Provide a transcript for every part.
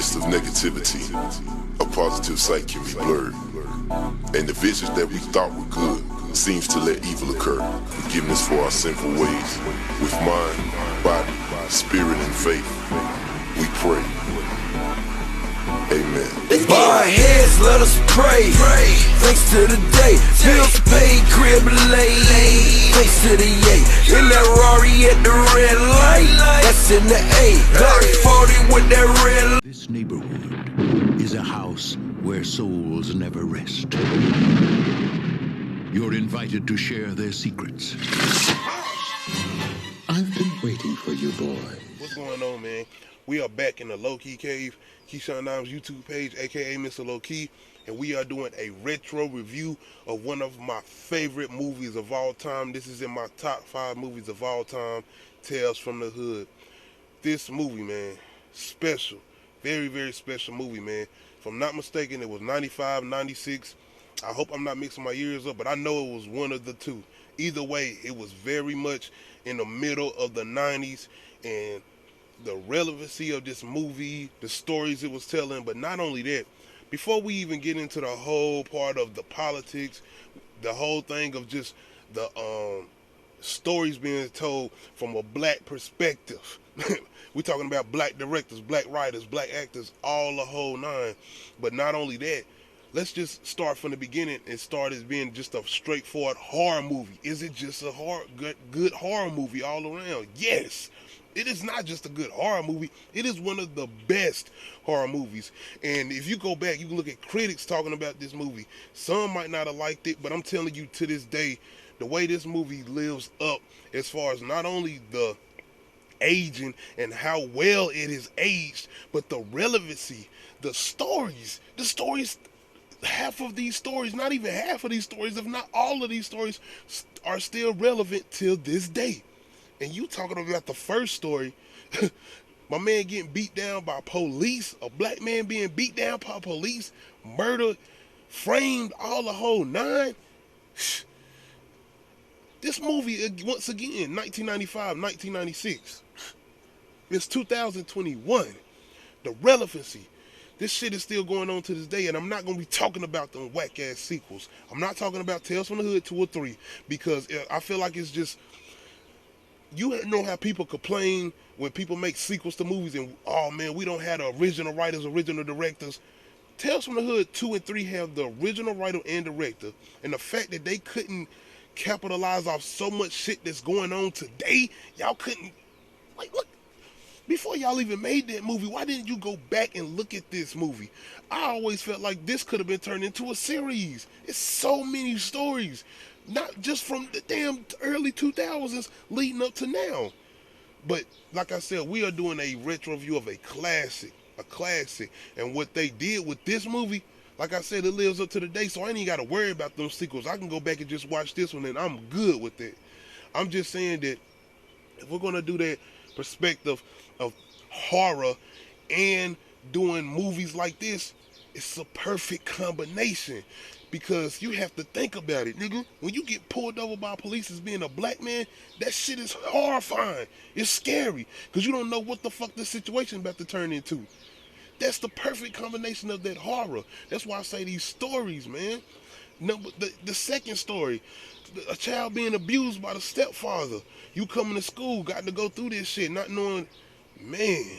midst of negativity, a positive sight can be blurred, and the visions that we thought were good seems to let evil occur. Forgiveness for our sinful ways. With mind, body, spirit, and faith, we pray. Amen. Bow our heads, let us pray. Thanks to the day, bills paid, crib laid. Thanks to the A, in that Rari at the red light. That's in the A, Glock 40 with that red light. This neighborhood is a house where souls never rest. You're invited to share their secrets. I've been waiting for you, boy. What's going on, man? We are back in the Low Key Cave, Keyshawn Dimes YouTube page, aka Mr. Low Key, and we are doing a retro review of one of my favorite movies of all time. This is in my top 5 movies of all time, Tales from the Hood. This movie, man, special, very, very special movie, man. If I'm not mistaken, it was 95, 96. I hope I'm not mixing my years up, but I know it was one of the two. Either way, it was very much in the middle of the 90s, and the relevancy of this movie, the stories it was telling, but not only that, before we even get into the whole part of the politics, the whole thing of just the stories being told from a black perspective. We're talking about black directors, black writers, black actors, all the whole nine. But not only that, let's just start from the beginning and start as being just a straightforward horror movie. Is it just a good horror movie all around? Yes. It is not just a good horror movie. It is one of the best horror movies. And if you go back, you can look at critics talking about this movie. Some might not have liked it, but I'm telling you, to this day, the way this movie lives up as far as not only the aging and how well it is aged, but the relevancy, the stories, half of these stories, not even half of these stories, if not all of these stories, are still relevant till this day. And you talking about the first story, my man getting beat down by police, a black man being beat down by police, murdered, framed, all the whole nine. This movie, once again, 1995, 1996. It's 2021. The relevancy. This shit is still going on to this day, and I'm not going to be talking about them whack-ass sequels. I'm not talking about Tales from the Hood 2 or 3, because I feel like it's just... You know how people complain when people make sequels to movies and, oh man, we don't have the original writers, original directors. Tales from the Hood 2 and 3 have the original writer and director. And the fact that they couldn't capitalize off so much shit that's going on today, y'all couldn't, like, look, before y'all even made that movie, why didn't you go back and look at this movie? I always felt like this could have been turned into a series. It's so many stories. Not just from the damn early 2000s leading up to now. But like I said, we are doing a retro review of a classic. And what they did with this movie, like I said, it lives up to the day, so I ain't even got to worry about those sequels. I can go back and just watch this one and I'm good with it. I'm just saying that if we're going to do that perspective of horror and doing movies like this, it's a perfect combination. Because you have to think about it, nigga. When you get pulled over by police as being a black man, that shit is horrifying. It's scary. Because you don't know what the fuck this situation is about to turn into. That's the perfect combination of that horror. That's why I say these stories, man. The second story, a child being abused by the stepfather. You coming to school, got to go through this shit, not knowing, man.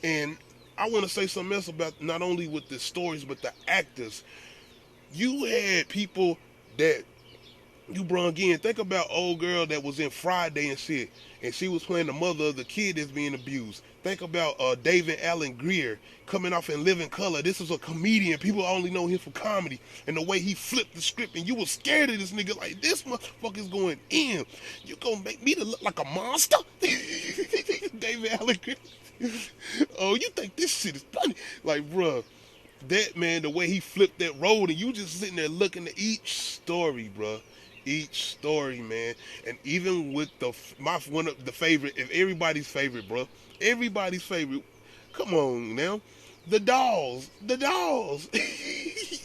And I want to say something else about not only with the stories, but the actors. You had people that you brung in. Think about old girl that was in Friday and shit, and she was playing the mother of the kid that's being abused. Think about David Alan Grier coming off in Living Color. This is a comedian. People only know him for comedy, and the way he flipped the script, and you was scared of this nigga. Like, this motherfucker's going in. You gonna make me to look like a monster? David Alan Grier. Oh, you think this shit is funny? Like, bruh. That man, the way he flipped that road, and you just sitting there looking at each story, bro. Each story, man. And even with one of the favorite, if everybody's favorite, bro. Everybody's favorite. Come on now. The dolls.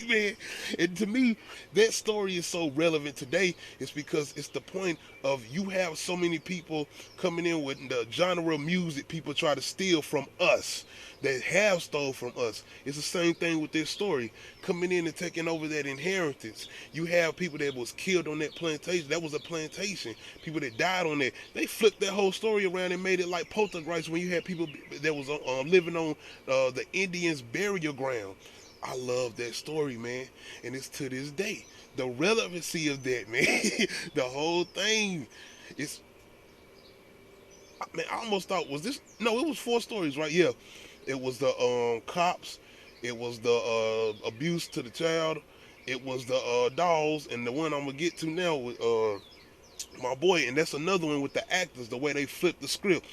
Man. And to me, that story is so relevant today. It's because it's the point of you have so many people coming in with the genre of music people try to steal from us, that have stole from us. It's the same thing with this story. Coming in and taking over that inheritance. You have people that was killed on that plantation. That was a plantation. People that died on that. They flipped that whole story around and made it like poltergeist when you had people that was living on the Indians' burial ground. I love that story, man. And it's to this day. The relevancy of that, man. The whole thing. It's, man, I almost thought, was this? No, it was 4 stories, right? Yeah. It was the cops. It was the abuse to the child. It was the dolls. And the one I'm going to get to now with my boy. And that's another one with the actors, the way they flipped the script.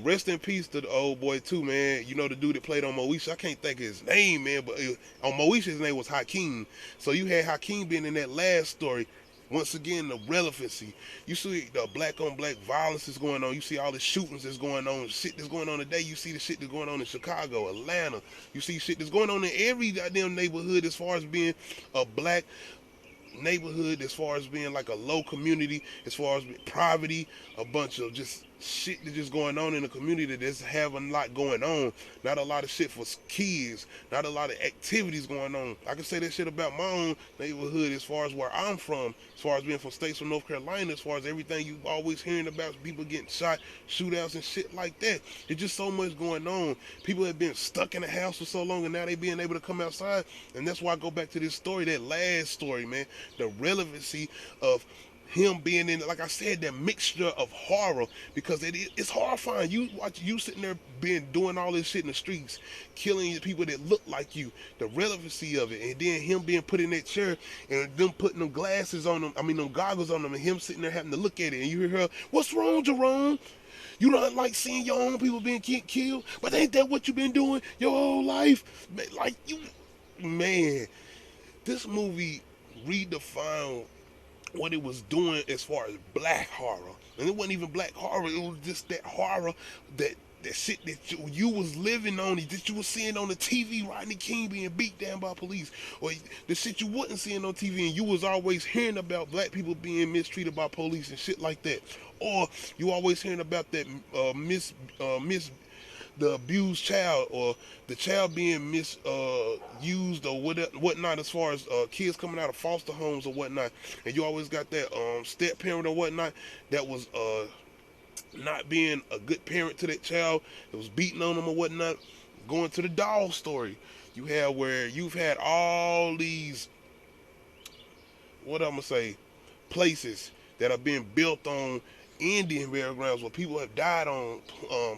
Rest in peace to the old boy too, man. You know, the dude that played on Moesha. I can't think of his name, man, but on Moesha his name was Hakeem. So you had Hakeem being in that last story. Once again, the relevancy. You see the black on black violence is going on. You see all the shootings that's going on, shit that's going on today. You see the shit that's going on in Chicago, Atlanta. You see shit that's going on in every goddamn neighborhood as far as being a black neighborhood, as far as being like a low community, as far as poverty, a bunch of just shit that's just going on in the community that's having a lot going on. Not a lot of shit for kids, not a lot of activities going on. I can say that shit about my own neighborhood as far as where I'm from, as far as being from states from North Carolina, as far as everything you always hearing about, people getting shot, shootouts and shit like that. There's just so much going on. People have been stuck in the house for so long and now they being able to come outside. And that's why I go back to this story, that last story, man. The relevancy of him being in, like I said, that mixture of horror, because it's horrifying. You watch you sitting there doing all this shit in the streets, killing people that look like you, the relevancy of it, and then him being put in that chair and them putting them glasses on him, them goggles on him, and him sitting there having to look at it, and you hear her, "What's wrong, Jerome? You don't like seeing your own people being killed, but ain't that what you've been doing your whole life?" Like you, man, this movie redefined what it was doing as far as black horror. And it wasn't even black horror, it was just that horror, that shit that you was living on, that you was seeing on the TV, Rodney King being beat down by police, or the shit you wasn't seeing on TV and you was always hearing about black people being mistreated by police and shit like that. Or you always hearing about that the abused child, or the child being misused or whatnot, as far as kids coming out of foster homes or whatnot. And you always got that step parent or whatnot that was not being a good parent to that child, that was beating on them or whatnot. Going to the doll story, you have where you've had all these, what I'm gonna say, places that are being built on Indian burial grounds where people have died on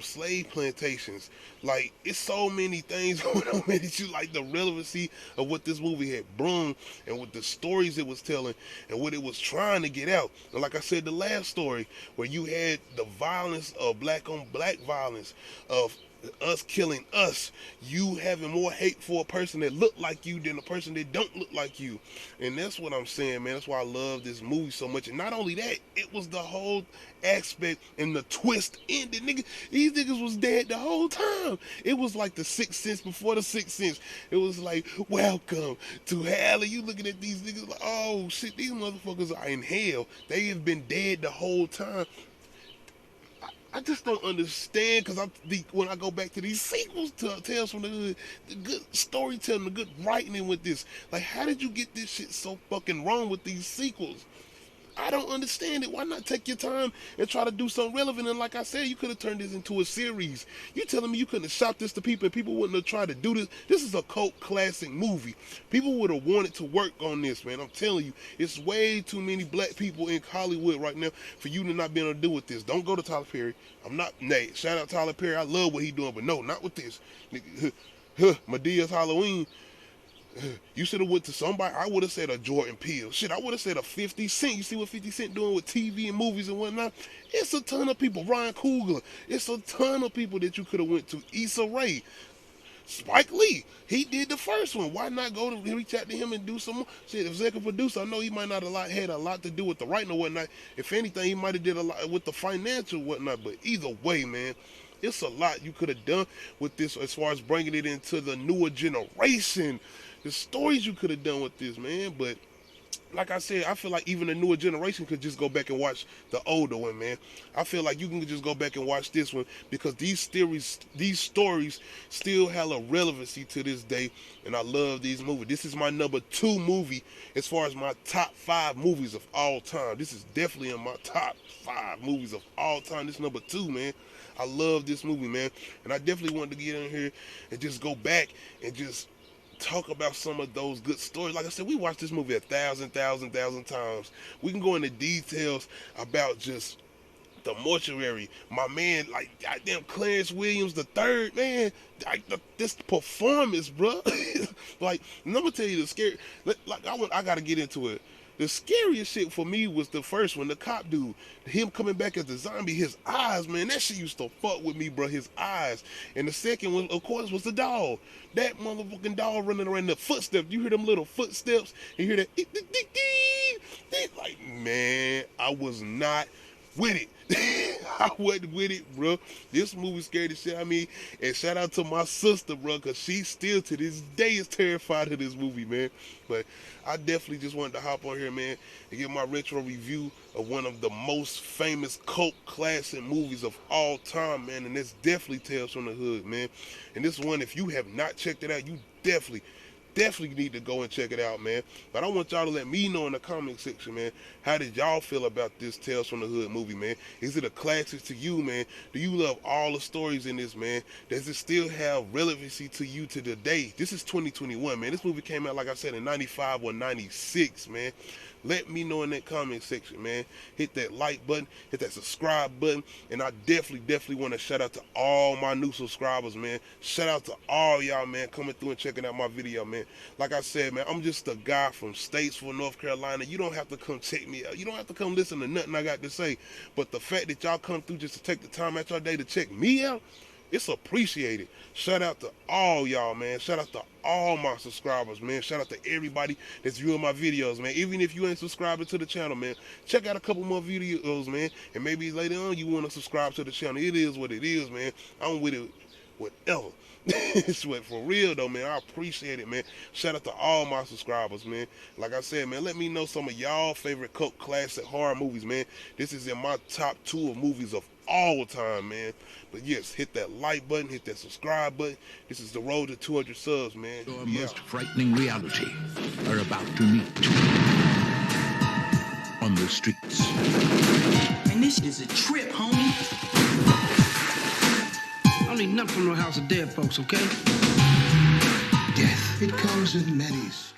slave plantations. Like, it's so many things going on, man, that you like the relevancy of what this movie had brung and with the stories it was telling and what it was trying to get out. And like I said, the last story where you had the violence of black on black violence, of us killing us, you having more hate for a person that look like you than a person that don't look like you. And that's what I'm saying, man. That's why I love this movie so much. And not only that, it was the whole aspect and the twist ended. These niggas was dead the whole time. It was like the Sixth Sense before the Sixth Sense. It was like, welcome to hell. And you looking at these niggas like, oh shit, these motherfuckers are in hell. They have been dead the whole time. I just don't understand, because when I go back to these sequels to Tales from the Hood, the good storytelling, the good writing with this, like, how did you get this shit so fucking wrong with these sequels? I don't understand it. Why not take your time and try to do something relevant? And like I said, you could have turned this into a series. You telling me you couldn't have shot this to people and people wouldn't have tried to do this? This is a cult classic movie. People would have wanted to work on this, man. I'm telling you, it's way too many black people in Hollywood right now for you to not be able to do with this. Don't go to Tyler Perry. I'm not, Nate, shout out Tyler Perry. I love what he doing, but no, not with this. Madea's Halloween. You should have went to somebody. I would have said a Jordan Peele. Shit, I would have said a 50 Cent. You see what 50 Cent doing with TV and movies and whatnot? It's a ton of people. Ryan Coogler. It's a ton of people that you could have went to. Issa Rae. Spike Lee. He did the first one. Why not go to reach out to him and do some more? Shit, executive producer. I know he might not have had a lot to do with the writing or whatnot. If anything, he might have did a lot with the financial whatnot. But either way, man, it's a lot you could have done with this as far as bringing it into the newer generation. The stories you could have done with this, man. But like I said, I feel like even the newer generation could just go back and watch the older one, man. I feel like you can just go back and watch this one because these stories still have a relevancy to this day, and I love these movies. This is my number 2 movie as far as my top 5 movies of all time. This is definitely in my top 5 movies of all time. This is number 2, man. I love this movie, man, and I definitely wanted to get in here and just go back and just talk about some of those good stories. Like I said, we watched this movie 1,000 times. We can go into details about just the mortuary. My man, like goddamn Clarence Williams the third, man. Like this performance, bro. Like, I'm gonna tell you the scary. Like I gotta get into it. The scariest shit for me was the first one, the cop dude. Him coming back as the zombie, his eyes, man, that shit used to fuck with me, bro, his eyes. And the second one, of course, was the dog. That motherfucking dog running around, the footsteps. You hear them little footsteps, and you hear that, like, man, I was not with it. I wasn't with it, bro. This movie scared the shit out of me. And shout out to my sister, bro, because she still to this day is terrified of this movie, man. But I definitely just wanted to hop on here, man, and give my retro review of one of the most famous cult classic movies of all time, man. And that's definitely Tales from the Hood, man. And this one, if you have not checked it out, you definitely need to go and check it out, man. But I want y'all to let me know in the comment section, man, how did y'all feel about this Tales from the Hood movie, man? Is it a classic to you, man? Do you love all the stories in this, man? Does it still have relevancy to you to the day? This is 2021, man. This movie came out, like I said, in 95 or 96, man. Let me know in that comment section, man. Hit that like button, hit that subscribe button, and I definitely want to shout out to all my new subscribers, man. Shout out to all y'all, man, coming through and checking out my video, man. Like I said, man, I'm just a guy from Statesville, North Carolina. You don't have to come check me out. You don't have to come listen to nothing I got to say. But the fact that y'all come through just to take the time out your day to check me out, it's appreciated. Shout out to all y'all, man. Shout out to all my subscribers, man. Shout out to everybody that's viewing my videos, man. Even if you ain't subscribing to the channel, man, check out a couple more videos, man. And maybe later on you want to subscribe to the channel. It is what it is, man. I'm with it, whatever. It's what for real though, man. I appreciate it, man. Shout out to all my subscribers, man. Like I said, man, let me know some of y'all favorite cult classic horror movies, man. This is in my top 2 of movies of all time, man. But yes, hit that like button, hit that subscribe button. This is the road to 200 subs, man. Your most frightening reality are about to meet on the streets. Man, this is a trip, homie. I don't need nothing from no house of dead folks, okay? Death, it comes in medleys.